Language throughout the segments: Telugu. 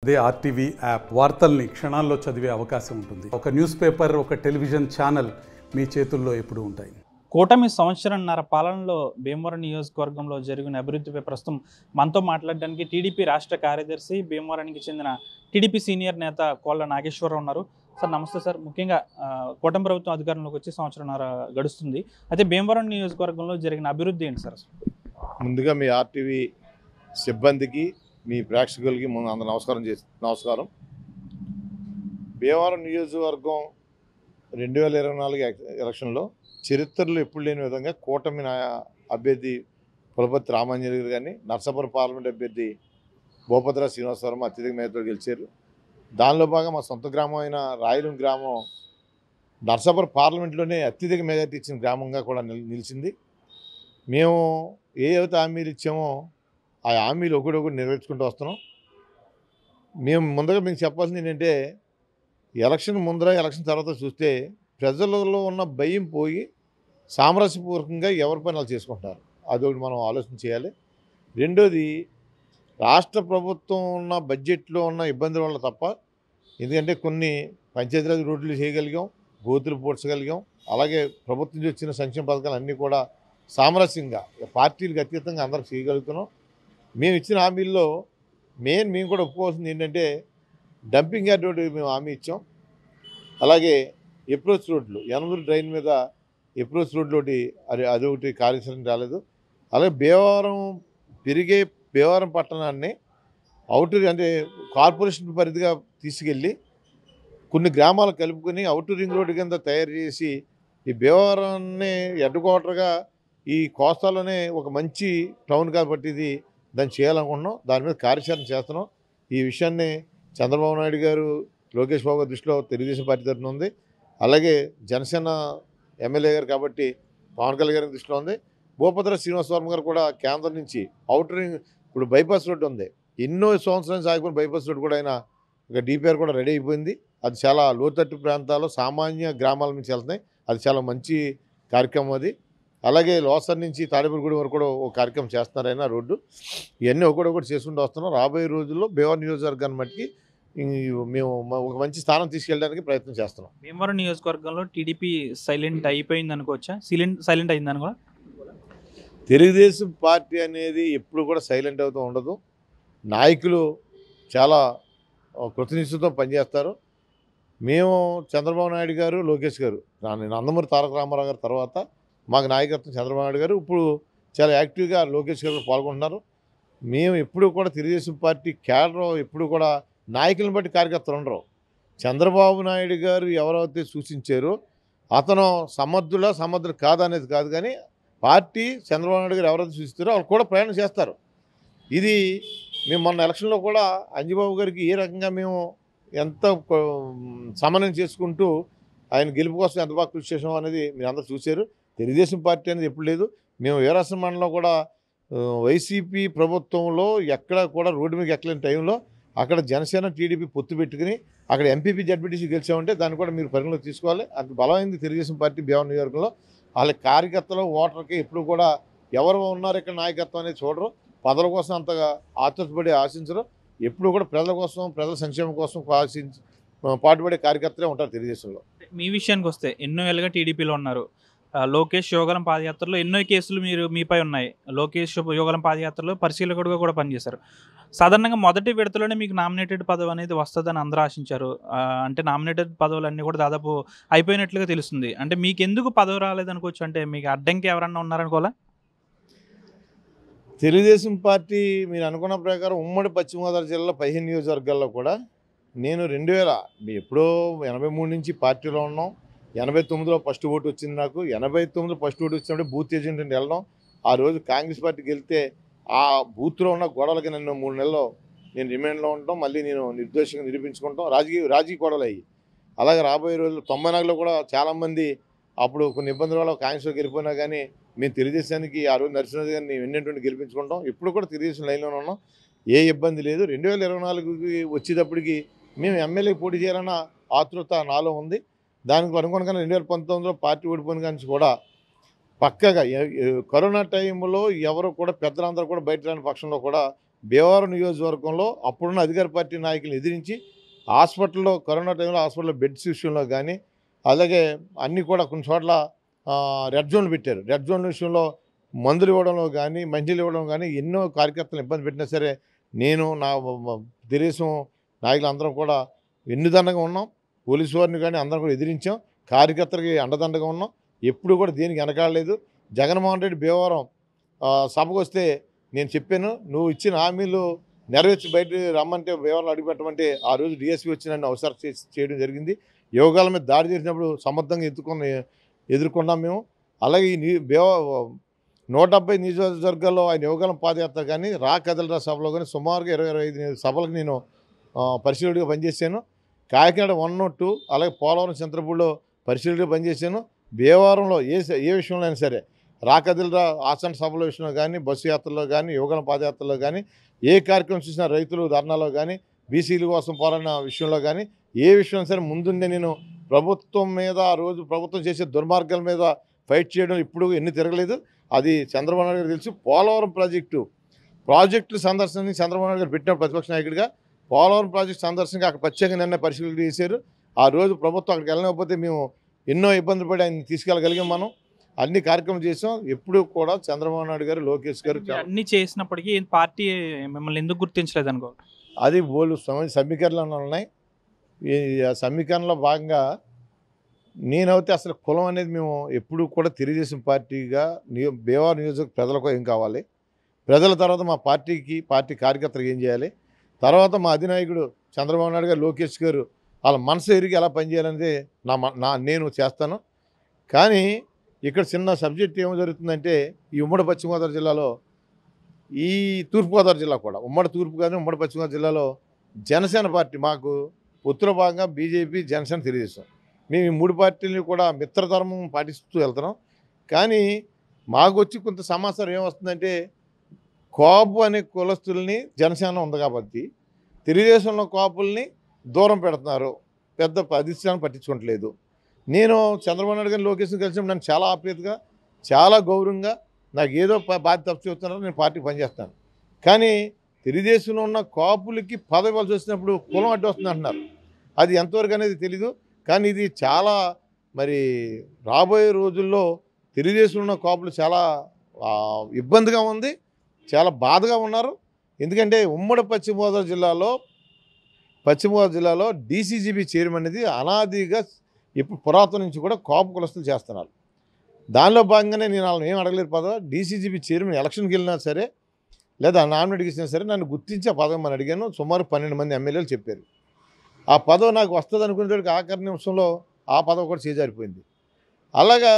అదే ఆర్టీవీ యాప్ వార్తల్ని క్షణాల్లో చదివే అవకాశం ఉంటుంది. ఒక న్యూస్ పేపర్, ఒక టెలివిజన్ ఛానల్ మీ చేతుల్లో ఎప్పుడూ ఉంటాయి. కూటమి సంవత్సరంన్నర పాలనలో భీమవరం నియోజకవర్గంలో జరిగిన అభివృద్ధిపై ప్రస్తుతం మనతో మాట్లాడడానికి టీడీపీ రాష్ట్ర కార్యదర్శి, భీమవరానికి చెందిన టీడీపీ సీనియర్ నేత కోళ్ళ నాగేశ్వరరావు ఉన్నారు. సార్ నమస్తే సార్. ముఖ్యంగా కూటమి ప్రభుత్వం అధికారంలోకి వచ్చి సంవత్సరంన్నర గడుస్తుంది. అయితే భీమవరం నియోజకవర్గంలో జరిగిన అభివృద్ధి ఏంటి సార్? ముందుగా మీ ఆర్టీవీ సిబ్బందికి, మీ ప్రేక్షకులకి ముందు అందరూ నమస్కారం. భీమవరం నియోజకవర్గం 2024 ఎలక్షన్లో చరిత్రలో ఎప్పుడు లేని విధంగా కూటమి అభ్యర్థి పులపర్తి రామాంజనేయులు గారు కానీ, నర్సాపురం పార్లమెంట్ అభ్యర్థి భూపతిరాజు శ్రీనివాసవరం అత్యధిక మేరతో గెలిచారు. దానిలో భాగంగా మా సొంత గ్రామం అయిన రాయలూరు గ్రామం నర్సాపురం పార్లమెంట్లోనే అత్యధిక మెజార్టీ ఇచ్చిన గ్రామంగా కూడా నిలిచింది. మేము ఏవైతే హామీలు ఇచ్చామో ఆ హామీలు ఒకటి నెరవేర్చుకుంటూ వస్తున్నాం. మేము ముందుగా మీకు చెప్పాల్సింది ఏంటంటే, ఎలక్షన్ ముందర ఎలక్షన్ తర్వాత చూస్తే ప్రజలలో ఉన్న భయం పోయి సామరస్యపూర్వకంగా ఎవరి పని వాళ్ళు చేసుకుంటారు. అదొకటి మనం ఆలోచన చేయాలి. రెండోది, రాష్ట్ర ప్రభుత్వం ఉన్న బడ్జెట్లో ఉన్న ఇబ్బందుల వల్ల తప్ప, ఎందుకంటే కొన్ని పంచాయతీరాజ్ రోడ్లు చేయగలిగాం, గోతులు పూడ్చగలిగాం, అలాగే ప్రభుత్వం నుంచి వచ్చిన సంక్షేమ పథకాలు అన్నీ కూడా సామరస్యంగా పార్టీలకు అతీతంగా అందరికి చేయగలుగుతున్నాం. మేము ఇచ్చిన హామీల్లో మేము కూడా ఒప్పుకోవాల్సింది ఏంటంటే, డంపింగ్ యార్డ్ రోడ్డు మేము హామీ ఇచ్చాం. అలాగే అప్రోచ్ రోడ్లు, యనమూరు డ్రైన్ మీద అప్రోచ్ రోడ్లు ఒకటి అదొకటి కార్యాచరణ రాలేదు. అలాగే భీమవరం పట్టణాన్ని అవుటర్ అంటే కార్పొరేషన్ పరిధిగా తీసుకెళ్ళి కొన్ని గ్రామాలు కలుపుకొని అవుటర్ రింగ్ రోడ్డు కింద తయారు చేసి ఈ భీమవరాన్ని హెడ్ క్వార్టర్గా ఈ కోస్తాలోనే ఒక మంచి టౌన్ కాబట్టి ఇది దాన్ని చేయాలనుకుంటున్నాం. దాని మీద కార్యాచరణ చేస్తున్నాం. ఈ విషయాన్ని చంద్రబాబు నాయుడు గారు, లోకేష్ బాబు గారి దృష్టిలో తెలుగుదేశం పార్టీ తరఫున ఉంది. అలాగే జనసేన ఎమ్మెల్యే గారు కాబట్టి పవన్ కళ్యాణ్ గారి దృష్టిలో ఉంది. భూపతిరాజు శ్రీనివాసవరం గారు కూడా కేంద్రం నుంచి అవుటరింగ్, ఇప్పుడు బైపాస్ రోడ్డు ఉంది, ఎన్నో సంవత్సరాలు సాగిపోయిన బైపాస్ రోడ్డు కూడా ఆయన ఒక డిపిఆర్ కూడా రెడీ అయిపోయింది. అది చాలా లోతట్టు ప్రాంతాల్లో సామాన్య గ్రామాల నుంచి వెళ్తున్నాయి. అది చాలా మంచి కార్యక్రమం అది. అలాగే లోసర్ నుంచి తాడేపల్లిగూడెం వరకు కూడా ఒక కార్యక్రమం చేస్తున్నారు ఆయన రోడ్డు. ఇవన్నీ ఒకటి చేసుకుంటూ వస్తున్నాం. రాబోయే రోజుల్లో భీమవరం నియోజకవర్గాన్ని బట్టి మేము ఒక మంచి స్థానం తీసుకెళ్ళడానికి ప్రయత్నం చేస్తున్నాం. భీమవరం నియోజకవర్గంలో టీడీపీ సైలెంట్ అయిపోయింది అనుకోవచ్చా? సైలెంట్ అయిందని కూడా? తెలుగుదేశం పార్టీ అనేది ఎప్పుడు కూడా సైలెంట్ అవుతూ ఉండదు. నాయకులు చాలా కృతనిశ్చయంతో పనిచేస్తారు. మేము చంద్రబాబు నాయుడు గారు, లోకేష్ గారు, నందమూరి తారక రామారావు గారి తర్వాత మాకు నాయకత్వం చంద్రబాబు నాయుడు గారు, ఇప్పుడు చాలా యాక్టివ్గా లోకేష్ గారు పాల్గొంటున్నారు. మేము ఎప్పుడు కూడా తెలుగుదేశం పార్టీ క్యాడర్ ఎప్పుడు కూడా నాయకులను బట్టి కార్యకర్తలు ఉండరు. చంద్రబాబు నాయుడు గారు ఎవరైతే సూచించారో అతను సమర్థుడు కాదనేది కాదు, కానీ పార్టీ చంద్రబాబు నాయుడు గారు ఎవరైతే సూచిస్తారో వాళ్ళు కూడా ప్రయాణం చేస్తారు. ఇది మేము మొన్న ఎలక్షన్లో కూడా అంజిబాబు గారికి ఏ రకంగా మేము ఎంత సమన్వయం చేసుకుంటూ ఆయన గెలుపు కోసం ఎంత బాగా కృషి చేసాం అనేది మీరు అందరూ చూశారు. తెలుగుదేశం పార్టీ అనేది ఎప్పుడు లేదు. మేము వీరాసం మండలంలో కూడా వైసీపీ ప్రభుత్వంలో ఎక్కడ కూడా రోడ్డు మీద ఎక్కలేని టైంలో అక్కడ జనసేన టీడీపీ పొత్తు పెట్టుకుని అక్కడ ఎంపీపీ జడ్పీటీసీ గెలిచామంటే దాన్ని కూడా మీరు పరిగణలోకి తీసుకోవాలి. అంత బలమైంది తెలుగుదేశం పార్టీ భీమవరం నియోజకవర్గంలో. వాళ్ళ కార్యకర్తలు, ఓటర్కి ఎప్పుడు కూడా ఎవరు ఉన్నారు ఇక్కడ నాయకత్వం అనేది చూడరు. పదవుల కోసం అంతగా ఆతృతపడి ఆశించరు. ఎప్పుడు కూడా ప్రజల కోసం, ప్రజల సంక్షేమం కోసం పాటుపడే కార్యకర్తలే ఉంటారు తెలుగుదేశంలో. మీ విషయానికి వస్తే ఎన్నో ఏళ్ళుగా టీడీపీలో ఉన్నారు. లోకేష్ యువగలం పాదయాత్రలో ఎన్నో కేసులు మీపై ఉన్నాయి. లోకేష్ యువగలం పాదయాత్రలో పరిశీలకుడుగా కూడా పనిచేశారు. సాధారణంగా మొదటి విడతలోనే మీకు నామినేటెడ్ పదవి అనేది వస్తుందని అందరూ ఆశించారు. అంటే నామినేటెడ్ పదవులన్నీ కూడా దాదాపు అయిపోయినట్లుగా తెలుస్తుంది. అంటే మీకు ఎందుకు పదవి రాలేదనుకోవచ్చు? అంటే మీకు అడ్డంకి ఎవరన్నా ఉన్నారనుకోవాలా? తెలుగుదేశం పార్టీ మీరు అనుకున్న ప్రకారం ఉమ్మడి పశ్చిమ గోదావరి జిల్లాలో 15 నియోజకవర్గాల్లో కూడా నేను 2000 ఎప్పుడో 83 నుంచి పార్టీలో ఉన్నాం. 89లో ఫస్ట్ ఓటు వచ్చింది నాకు. 89లో ఫస్ట్ ఓటు వచ్చినప్పుడు బూత్ ఏజెంట్ అని వెళ్ళడం. ఆ రోజు కాంగ్రెస్ పార్టీకి వెళ్తే ఆ బూత్లో ఉన్న గొడవలకి నన్ను 3 నెలలు నేను రిమాండ్లో ఉండటం, మళ్ళీ నేను నిర్దోషంగా నిరూపించుకుంటాం, రాజకీయ గొడవలు అయ్యి. అలాగే రాబోయే రోజులు 94లో కూడా చాలామంది అప్పుడు కొన్ని ఇబ్బందుల వల్ల కాంగ్రెస్లోకి వెళ్ళిపోయినా కానీ మేము తెలుగుదేశానికి ఆ రోజు నరసింహరాజు గారిని వెన్నెంటుండి గెలిపించుకుంటాం. ఇప్పుడు కూడా తెలుగుదేశం లైన్లోనే ఉన్నాం. ఏ ఇబ్బంది లేదు. 2024కి వచ్చేటప్పటికి మేము ఎమ్మెల్యేకి పోటీ చేయాలన్న ఆతృత నాలో ఉంది. దానికి అనుగుణంగా 2019లో పార్టీ ఓడిపోయిన కానీ కూడా పక్కగా కరోనా టైంలో ఎవరు కూడా పెద్దలందరూ కూడా బయట రాని పక్షంలో కూడా భీమవరం నియోజకవర్గంలో అప్పుడున్న అధికార పార్టీ నాయకులను ఎదిరించి హాస్పిటల్లో కరోనా టైంలో హాస్పిటల్లో బెడ్స్ విషయంలో కానీ అలాగే అన్నీ కూడా కొన్ని చోట్ల రెడ్ జోన్లు పెట్టారు. రెడ్ జోన్ విషయంలో మందులు ఇవ్వడంలో కానీ మంచిలు ఇవ్వడం కానీ ఎన్నో కార్యకర్తలు ఇబ్బంది పెట్టినా సరే నేను నా తెలుగుదేశం నాయకులు అందరం కూడా వెన్నుదండగా ఉన్నాం. పోలీసు వారిని కానీ అందరం కూడా ఎదిరించాం. కార్యకర్తలకి అండదండగా ఉన్నాం. ఎప్పుడు కూడా దేనికి వెనకాడలేదు. జగన్మోహన్ రెడ్డి భీమవరం సభకు వస్తే నేను చెప్పాను, నువ్వు ఇచ్చిన హామీలు నెరవేర్చి బయట రమ్మంటే భీమవరం అడుగుపెట్టమంటే ఆ రోజు డిఎస్పీ వచ్చి నన్ను అవసరం చేయడం జరిగింది. యోగాల మీద దాడి చేసినప్పుడు సమర్థంగా ఎదుర్కొన్నాం మేము. అలాగే ఈ 170 నియోజకవర్గాల్లో ఆయన యోగాల పాదయాత్ర కానీ రా కదలరా సభలో కానీ సుమారుగా 20-25 సభలకు నేను పరిశీలకుడిగా పనిచేశాను. కాకినాడ 102 అలాగే పోలవరం చంద్రపూడిలో పరిశీలకుడిగా పనిచేశాను. భీమవరంలో ఏ విషయంలో అయినా సరే రా కదలరా ఆసన సభల విషయంలో కానీ బస్సు యాత్రలో కానీ యోగాల పాదయాత్రలో కానీ ఏ కార్యక్రమం చూసినా రైతులు ధర్నాలో కానీ బీసీల కోసం పోరాడిన విషయంలో కానీ ఏ విషయం సరే ముందుండే నేను ప్రభుత్వం మీద ఆ రోజు ప్రభుత్వం చేసే దుర్మార్గాల మీద ఫైట్ చేయడం ఇప్పుడు ఎన్ని తిరగలేదు. అది చంద్రబాబు నాయుడు గారు తెలుసు. పోలవరం ప్రాజెక్టు సందర్శనని చంద్రబాబు నాయుడు గారు పెట్టిన ప్రతిపక్ష నాయకుడిగా పోలవరం ప్రాజెక్టు సందర్శనకి అక్కడ ప్రత్యేకంగా నిన్న పరిశీలన చేశారు. ఆ రోజు ప్రభుత్వం అక్కడికి వెళ్ళకపోతే మేము ఎన్నో ఇబ్బందులు పడి ఆయన తీసుకెళ్ళగలిగాం. మనం అన్ని కార్యక్రమం చేసాం. ఎప్పుడు కూడా చంద్రబాబు నాయుడు గారు లోకేష్ గారు అన్ని చేసినప్పటికీ పార్టీ మిమ్మల్ని ఎందుకు గుర్తించలేదు అనుకో? అది బోలు సమీకరణలు ఉన్నాయి. ఈ సమీకరణలో భాగంగా నేనైతే అసలు కులం అనేది మేము ఎప్పుడు కూడా తెలుగుదేశం పార్టీగా భీమవరం నియోజక ప్రజలకు ఏం కావాలి, ప్రజల తర్వాత మా పార్టీ కార్యకర్తలకు ఏం చేయాలి, తర్వాత మా అధినాయకుడు చంద్రబాబు నాయుడు గారు లోకేష్ గారు వాళ్ళ మనసు ఎరిగి ఎలా పనిచేయాలనేది నేను చేస్తాను. కానీ ఇక్కడ చిన్న సబ్జెక్ట్ ఏమో జరుగుతుందంటే ఈ ఉమ్మడి పశ్చిమ గోదావరి జిల్లాలో ఈ తూర్పుగోదావరి జిల్లా కూడా ఉమ్మడి తూర్పు కానీ ఉమ్మడి పశ్చిమ గోదావరి జిల్లాలో జనసేన పార్టీ మాకు ఉత్తర భాగంగా బీజేపీ జనసేన తెలుగుదేశం మేము ఈ 3 పార్టీలు కూడా మిత్రధర్మం పాటిస్తూ వెళ్తున్నాం. కానీ మాకు వచ్చి కొంత సమాచారం ఏమొస్తుందంటే కాపు అనే కులస్తుల్ని జనసేన ఉంది కాబట్టి తెలుగుదేశంలో కాపుల్ని దూరం పెడుతున్నారు, పెద్ద అధిష్టానం పట్టించుకోవట్లేదు. నేను చంద్రబాబు నాయుడు గారిని లోకేష్ని కలిసినప్పుడు నన్ను చాలా ఆప్యాయతగా చాలా గౌరవంగా నాకు ఏదో బాధ్యత తప్పిస్తున్నారో నేను పార్టీకి పనిచేస్తాను. కానీ తెలుగుదేశంలో ఉన్న కాపులకి పదవి ఇవ్వాల్సి వచ్చినప్పుడు కులం అడ్డు వస్తుంది అంటున్నారు. అది ఎంతవరకు అనేది తెలీదు. కానీ ఇది చాలా మరి రాబోయే రోజుల్లో తెలుగుదేశంలో ఉన్న కాపులు చాలా ఇబ్బందిగా ఉంది, చాలా బాధగా ఉన్నారు. ఎందుకంటే ఉమ్మడి పశ్చిమ గోదావరి జిల్లాలో డీసీజీబీ చైర్మన్ అనేది అనాదిగా ఇప్పుడు పురాతన నుంచి కూడా కాపు కులస్తులు చేస్తున్నారు. దానిలో భాగంగానే నేను వాళ్ళని ఏం అడగలేదు. పదవి డీసీజీబీ చైర్మన్ ఎలక్షన్కి వెళ్ళినా సరే లేదా నామినేట్కి ఇచ్చినా సరే నన్ను గుర్తించే పదవి అని అడిగాను. సుమారు 12 మంది ఎమ్మెల్యేలు చెప్పారు. ఆ పదవి నాకు వస్తుంది అనుకునేటప్పటికి ఆఖరి నిమిషంలో ఆ పదవి కూడా చేజారిపోయింది. అలాగా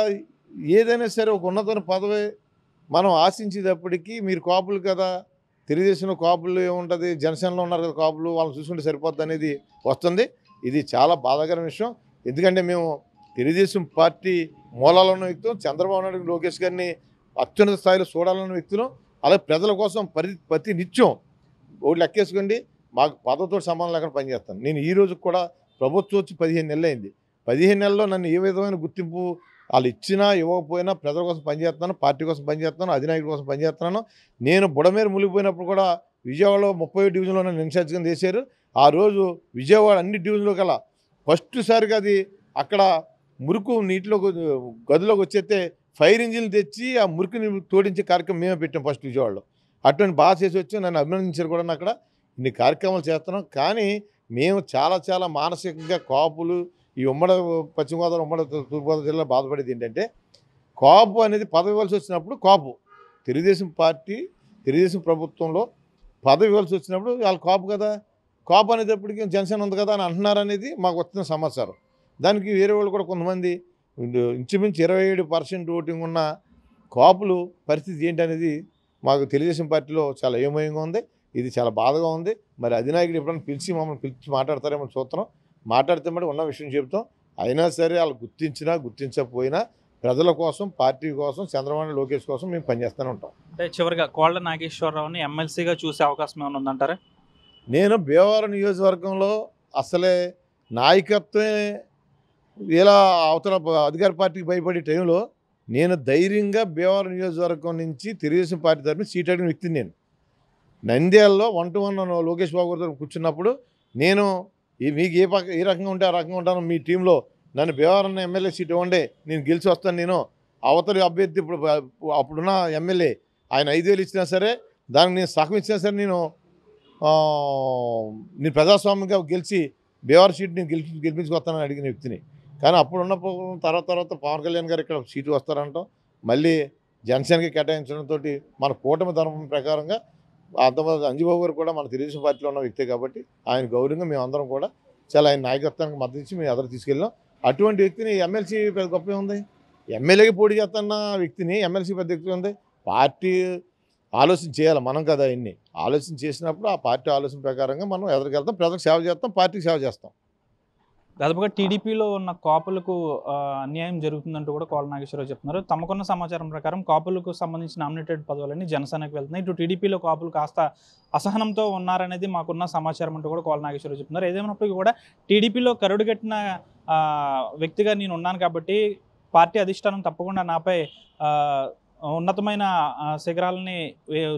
ఏదైనా సరే ఒక ఉన్నతమైన పదవి మనం ఆశించేటప్పటికీ మీరు కాపులు కదా, తెలుగుదేశంలో కాపులు ఏముంటుంది, జనసేనలో ఉన్నారు కదా కాపులు, వాళ్ళని చూసుకుంటే సరిపోద్ది అనేది వస్తుంది. ఇది చాలా బాధాకరమైన విషయం. ఎందుకంటే మేము తెలుగుదేశం పార్టీ మూలాలు ఉన్న వ్యక్తులు, చంద్రబాబు నాయుడు లోకేష్ గారిని అత్యున్నత స్థాయిలో చూడాలన్న వ్యక్తులు, అలాగే ప్రజల కోసం ప్రతి నిత్యం ఒకటి లెక్కేసుకోండి మాకు పదవితో సంబంధం లేకుండా పనిచేస్తాను. నేను ఈ రోజు కూడా ప్రభుత్వం వచ్చి 15 నెలలు అయింది. 15 నెలల్లో నన్ను ఏ విధమైన గుర్తింపు వాళ్ళు ఇచ్చినా ఇవ్వకపోయినా ప్రజల కోసం పనిచేస్తున్నాను, పార్టీ కోసం పనిచేస్తున్నాను, అధినాయకుడి కోసం పనిచేస్తున్నాను. నేను బుడమేరు మునిగిపోయినప్పుడు కూడా విజయవాడలో 30 డివిజన్లో నన్ను ఇన్ఛార్జిగా చేశారు. ఆ రోజు విజయవాడ అన్ని డివిజన్లో కల్లా ఫస్ట్ సారిగా అది అక్కడ మురికి నీటిలో గదిలోకి వచ్చేస్తే ఫైర్ ఇంజిన్ తెచ్చి ఆ మురికిని తోడించే కార్యక్రమం మేమే పెట్టాం ఫస్ట్ విజయవాడలో. అటువంటి బాగా చేసి వచ్చి నన్ను అభినందించారు కూడా. అక్కడ ఇన్ని కార్యక్రమాలు చేస్తున్నాం. కానీ మేము చాలా మానసికంగా కాపులు ఈ ఉమ్మడి పశ్చిమ గోదావరి ఉమ్మడి తూర్పుగోదావరి జిల్లాలో బాధపడేది ఏంటంటే కాపు అనేది పదవి ఇవ్వాల్సి వచ్చినప్పుడు తెలుగుదేశం ప్రభుత్వంలో పదవి ఇవ్వాల్సి వచ్చినప్పుడు వాళ్ళు కాపు కదా, కాపు అనేటప్పటికీ జనసేన ఉంది కదా అని అంటున్నారు అనేది మాకు వస్తున్న సమాచారం. దానికి వేరే వాళ్ళు కూడా కొంతమంది ఇంచుమించు 27% ఓటింగ్ ఉన్న కాపులు పరిస్థితి ఏంటనేది మాకు తెలుగుదేశం పార్టీలో చాలా ఏమయంగా ఉంది. ఇది చాలా బాధగా ఉంది. మరి అధినాయకుడు ఎప్పుడైనా మమ్మల్ని పిలిచి మాట్లాడతారేమో చూస్తున్నాం. మాట్లాడితే మరి ఉన్న విషయం చెబుతాం. అయినా సరే వాళ్ళు గుర్తించకపోయినా ప్రజల కోసం, పార్టీ కోసం, చంద్రబాబు లోకేష్ కోసం మేము పనిచేస్తూనే ఉంటాం. అంటే చివరిగా కోళ్ల నాగేశ్వరరావుని ఎమ్మెల్సీగా చూసే అవకాశం ఏమైనా ఉందంటారా? నేను భీమవరం నియోజకవర్గంలో అసలే నాయకత్వమే ఇలా అవతల అధికార పార్టీకి భయపడే టైంలో నేను ధైర్యంగా భీమవరం నియోజకవర్గం నుంచి తెలుగుదేశం పార్టీ తరఫున సీట్ అడిగిన వ్యక్తిని నేను. నంద్యాలలో 1-to-1 లోకేష్ బాబు గారితో కూర్చున్నప్పుడు నేను మీకు ఏ రకంగా ఉంటే ఆ రకంగా ఉంటాను, మీ టీంలో నన్ను భీమవరం ఎమ్మెల్యే సీట్ ఇవ్వండి, నేను గెలిచి వస్తాను, నేను అవతలి అభ్యర్థి అప్పుడున్న ఎమ్మెల్యే ఆయన 5,000 ఇచ్చినా సరే దానికి నేను సగం ఇచ్చినా సరే నేను ప్రజాస్వామ్యంగా గెలిచి భీమవరం సీట్ నేను గెలిపించుకొస్తానని అడిగిన వ్యక్తిని. కానీ అప్పుడున్న తర్వాత పవన్ కళ్యాణ్ గారు ఇక్కడ సీటు వస్తారంటాం, మళ్ళీ జనసేనకి కేటాయించడంతో మన కూటమి ధర్మం ప్రకారంగా అంతమంది అంజుబాబు గారు కూడా మన తెలుగుదేశం పార్టీలో ఉన్న వ్యక్తే కాబట్టి ఆయన గౌరవంగా మేమందరం కూడా చాలా ఆయన నాయకత్వానికి మద్దతు ఇచ్చి మేము ఎదురు తీసుకెళ్ళాం. అటువంటి వ్యక్తిని ఎమ్మెల్సీ పెద్ద గొప్ప ఉంది, ఎమ్మెల్యేకి పోటీ చేస్తున్న వ్యక్తిని ఎమ్మెల్సీ పెద్ద వ్యక్తి ఉంది. పార్టీ ఆలోచన చేయాలి, మనం కదా ఆయన్ని ఆలోచన చేసినప్పుడు ఆ పార్టీ ఆలోచన ప్రకారంగా మనం ఎదురుకెళ్తాం, ప్రజలకు సేవ చేస్తాం, పార్టీకి సేవ చేస్తాం. దాదాపుగా టీడీపీలో ఉన్న కాపులకు అన్యాయం జరుగుతుందంటూ కూడా కోళ్ళ నాగేశ్వరరావు చెప్తున్నారు. తమకున్న సమాచారం ప్రకారం కాపులకు సంబంధించిన నామినేటెడ్ పదవులన్నీ జనసేనకు వెళ్తున్నాయి. ఇటు టీడీపీలో కాపులు కాస్త అసహనంతో ఉన్నారనేది మాకున్న సమాచారం అంటూ కూడా కోళ్ళ నాగేశ్వరరావు చెప్తున్నారు. ఏదేమైనప్పటికీ కూడా టీడీపీలో కరుడుగట్టిన వ్యక్తిగా నేను ఉన్నాను కాబట్టి పార్టీ అధిష్టానం తప్పకుండా నాపై ఉన్నతమైన శిఖరాలని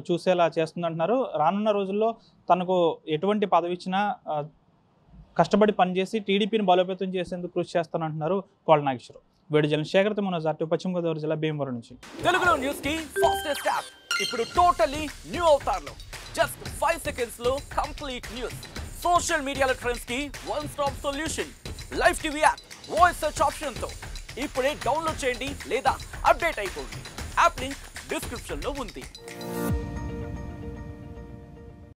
చూసేలా చేస్తుందంటున్నారు. రానున్న రోజుల్లో తనకు ఎటువంటి పదవి ఇచ్చినా కష్టపడి పనిచేసి టీడీపీని బలోపేతం చేసేందుకు కృషి చేస్తానంటున్నారు కోళ్ళ నాగేశ్వరరావు. వేడి జన శేఖర్ మనోజ్, పశ్చిమ గోదావరి జిల్లా భీమవరం నుంచి. తెలుగులో న్యూస్ కి ఫాస్టెస్ట్ యాప్ ఇప్పుడు టోటల్లీ న్యూ అవతార్లో జస్ట్ 5 seconds లో కంప్లీట్ న్యూస్. సోషల్ మీడియాలో ట్రెండ్స్ కి one stop solution. Live TV app voice search option తో ఇప్పుడే డౌన్లోడ్ చేయండి లేదా అప్డేట్ అయిపోండి. యాప్ లింక్ డిస్క్రిప్షన్ లో ఉంది.